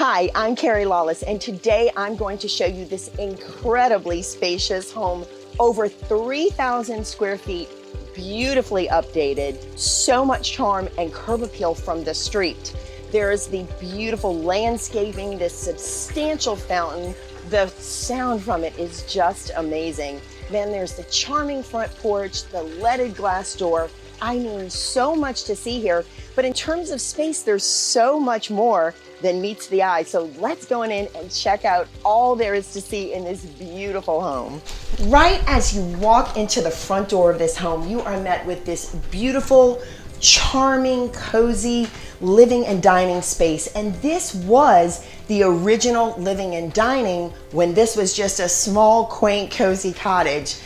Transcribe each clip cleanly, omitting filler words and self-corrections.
Hi, I'm Carrie Lawless, and today I'm going to show you this incredibly spacious home, over 3,000 square feet, beautifully updated, so much charm and curb appeal from the street. There's the beautiful landscaping, this substantial fountain. The sound from it is just amazing. Then there's the charming front porch, the leaded glass door. I mean, so much to see here, but in terms of space, there's so much more than meets the eye. So let's go in and check out all there is to see in this beautiful home. Right as you walk into the front door of this home, you are met with this beautiful, charming, cozy living and dining space. And this was the original living and dining when this was just a small, quaint, cozy cottage.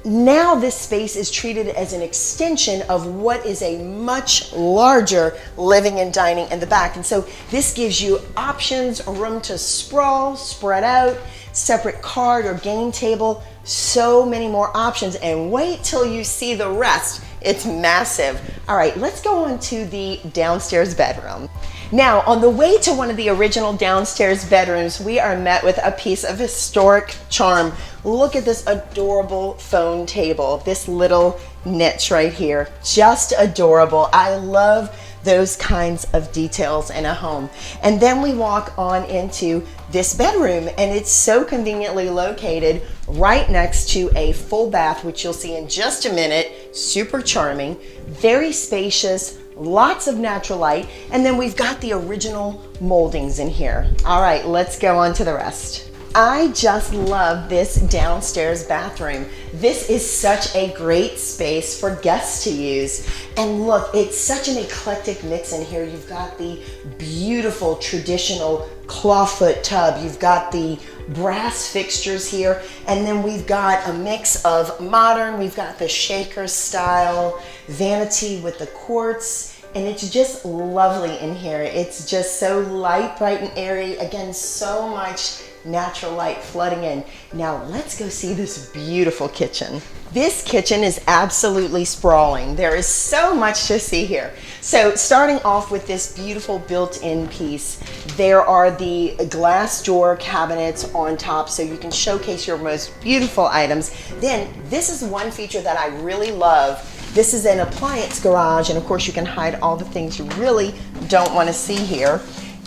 Now this space is treated as an extension of what is a much larger living and dining in the back. And so this gives you options, room to sprawl, spread out, separate card or game table, so many more options. And wait till you see the rest. It's massive. All right, let's go on to the downstairs bedroom. Now, on the way to one of the original downstairs bedrooms, we are met with a piece of historic charm. Look at this adorable phone table, this little niche right here. Just adorable. I love those kinds of details in a home. And then we walk on into this bedroom, and it's so conveniently located right next to a full bath, which you'll see in just a minute. Super charming, very spacious, lots of natural light, and then we've got the original moldings in here. All right, let's go on to the rest. I just love this downstairs bathroom. This is such a great space for guests to use. And look, it's such an eclectic mix in here. You've got the beautiful traditional clawfoot tub. You've got the brass fixtures here. And then we've got a mix of modern. We've got the shaker style vanity with the quartz. And it's just lovely in here. It's just so light, bright, and airy. Again, so much natural light flooding in. Now let's go see this beautiful kitchen. This kitchen is absolutely sprawling. There is so much to see here. So starting off with this beautiful built-in piece, there are the glass door cabinets on top so you can showcase your most beautiful items. Then this is one feature that I really love. This is an appliance garage, and of course you can hide all the things you really don't want to see here.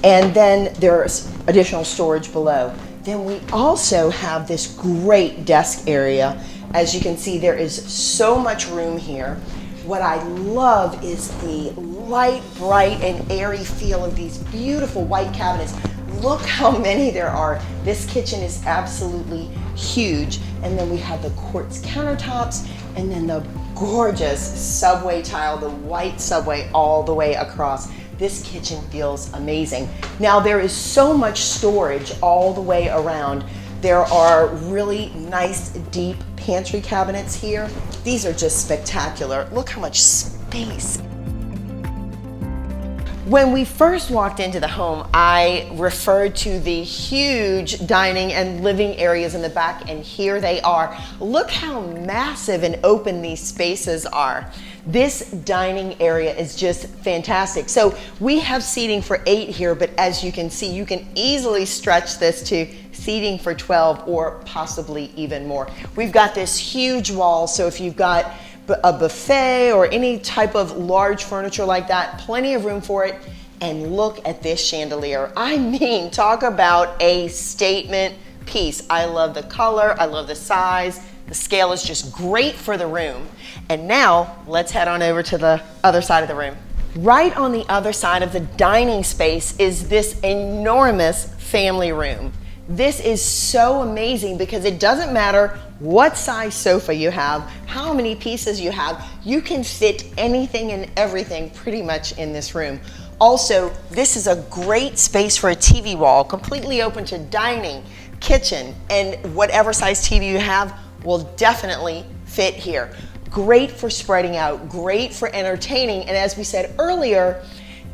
And then there's additional storage below. Then we also have this great desk area. As you can see, there is so much room here. What I love is the light, bright, and airy feel of these beautiful white cabinets. Look how many there are. This kitchen is absolutely huge. And then we have the quartz countertops, and then the gorgeous subway tile, the white subway all the way across. This kitchen feels amazing. Now there is so much storage all the way around. There are really nice deep pantry cabinets here. These are just spectacular. Look how much space. When we first walked into the home, I referred to the huge dining and living areas in the back, and here they are. Look how massive and open these spaces are. This dining area is just fantastic. So we have seating for 8 here, but as you can see, you can easily stretch this to seating for 12 or possibly even more. We've got this huge wall, so if you've got a buffet or any type of large furniture like that, plenty of room for it. And look at this chandelier. I mean, talk about a statement piece. I love the color, I love the size. The scale is just great for the room. And now let's head on over to the other side of the room. Right on the other side of the dining space is this enormous family room. This is so amazing because it doesn't matter what size sofa you have, how many pieces you have, you can fit anything and everything pretty much in this room. Also, this is a great space for a TV wall, completely open to dining, kitchen, and whatever size TV you have will definitely fit here. Great for spreading out, great for entertaining, and as we said earlier,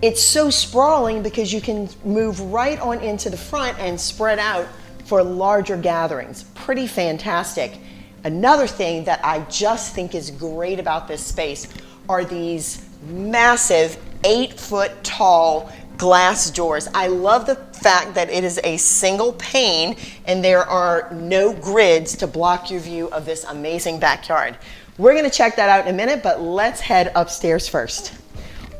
it's so sprawling because you can move right on into the front and spread out for larger gatherings. Pretty fantastic. Another thing that I just think is great about this space are these massive 8-foot tall glass doors. I love the fact that it is a single pane and there are no grids to block your view of this amazing backyard. We're gonna check that out in a minute, but let's head upstairs first.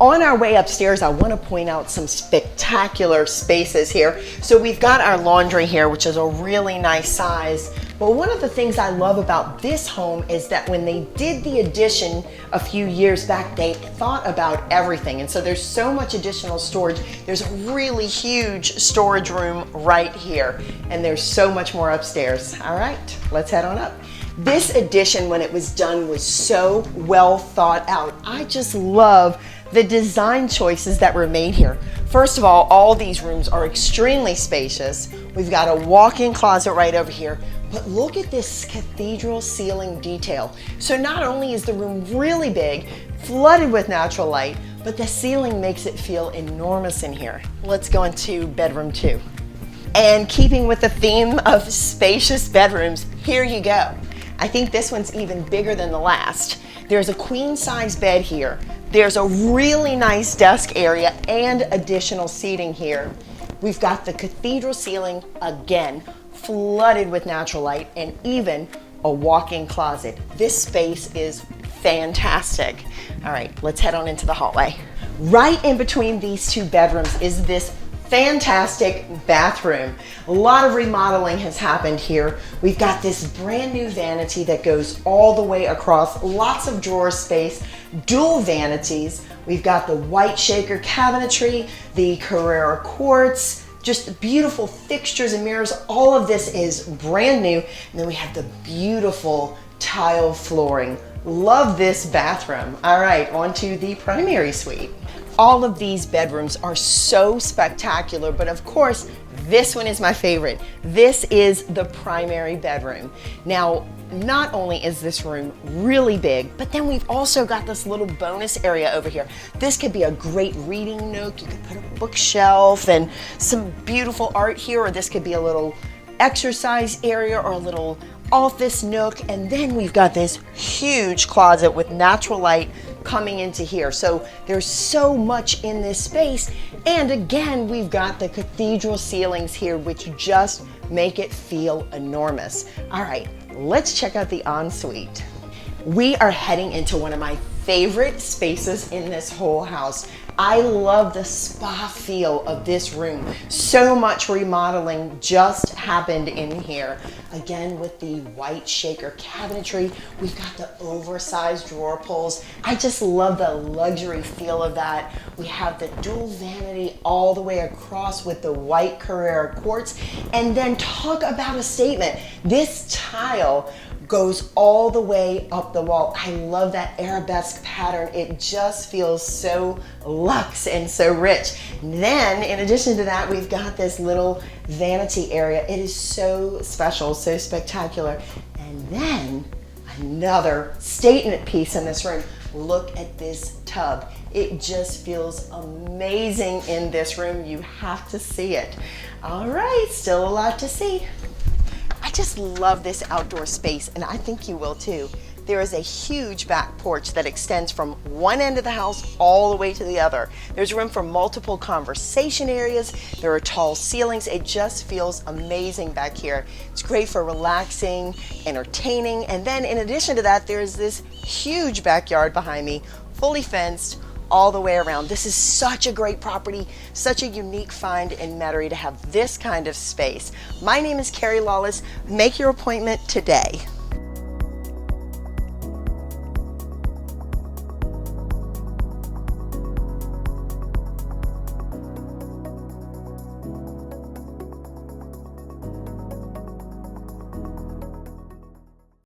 On our way upstairs, I want to point out some spectacular spaces here. So we've got our laundry here, which is a really nice size. But one of the things I love about this home is that when they did the addition a few years back, they thought about everything. And so there's so much additional storage. There's a really huge storage room right here. And there's so much more upstairs. All right, let's head on up. This addition, when it was done, was so well thought out. I just love the design choices that were made here. First of all these rooms are extremely spacious. We've got a walk-in closet right over here, but look at this cathedral ceiling detail. So not only is the room really big, flooded with natural light, but the ceiling makes it feel enormous in here. Let's go into bedroom 2. And keeping with the theme of spacious bedrooms, here you go. I think this one's even bigger than the last. There's a queen size bed here. There's a really nice desk area and additional seating here. We've got the cathedral ceiling, again, flooded with natural light, and even a walk-in closet. This space is fantastic. All right, let's head on into the hallway. Right in between these two bedrooms is this fantastic bathroom. A lot of remodeling has happened here. We've got this brand new vanity that goes all the way across, lots of drawer space, dual vanities. We've got the white shaker cabinetry, the Carrera quartz, just beautiful fixtures and mirrors. All of this is brand new. And then we have the beautiful tile flooring. Love this bathroom. All right, on to the primary suite. All of these bedrooms are so spectacular, but of course, this one is my favorite. This is the primary bedroom. Now, not only is this room really big, but then we've also got this little bonus area over here. This could be a great reading nook. You could put a bookshelf and some beautiful art here, or this could be a little exercise area or a little office nook. And then we've got this huge closet with natural light coming into here. So there's so much in this space. And again, we've got the cathedral ceilings here, which just make it feel enormous. All right, let's check out the ensuite. We are heading into one of my favorite spaces in this whole house. I love the spa feel of this room. So much remodeling just happened in here. Again, with the white shaker cabinetry, we've got the oversized drawer pulls. I just love the luxury feel of that. We have the dual vanity all the way across with the white Carrera quartz. And then talk about a statement. This tile goes all the way up the wall. I love that arabesque pattern. It just feels so luxe and so rich. Then, in addition to that, we've got this little vanity area. It is so special, so spectacular. And then, another statement piece in this room. Look at this tub. It just feels amazing in this room. You have to see it. All right, still a lot to see. I just love this outdoor space, and I think you will too. There is a huge back porch that extends from one end of the house all the way to the other. There's room for multiple conversation areas. There are tall ceilings. It just feels amazing back here. It's great for relaxing, entertaining, and then in addition to that, there's this huge backyard behind me, fully fenced, all the way around. This is such a great property, such a unique find in Metairie to have this kind of space. My name is Carrie Lawless. Make your appointment today.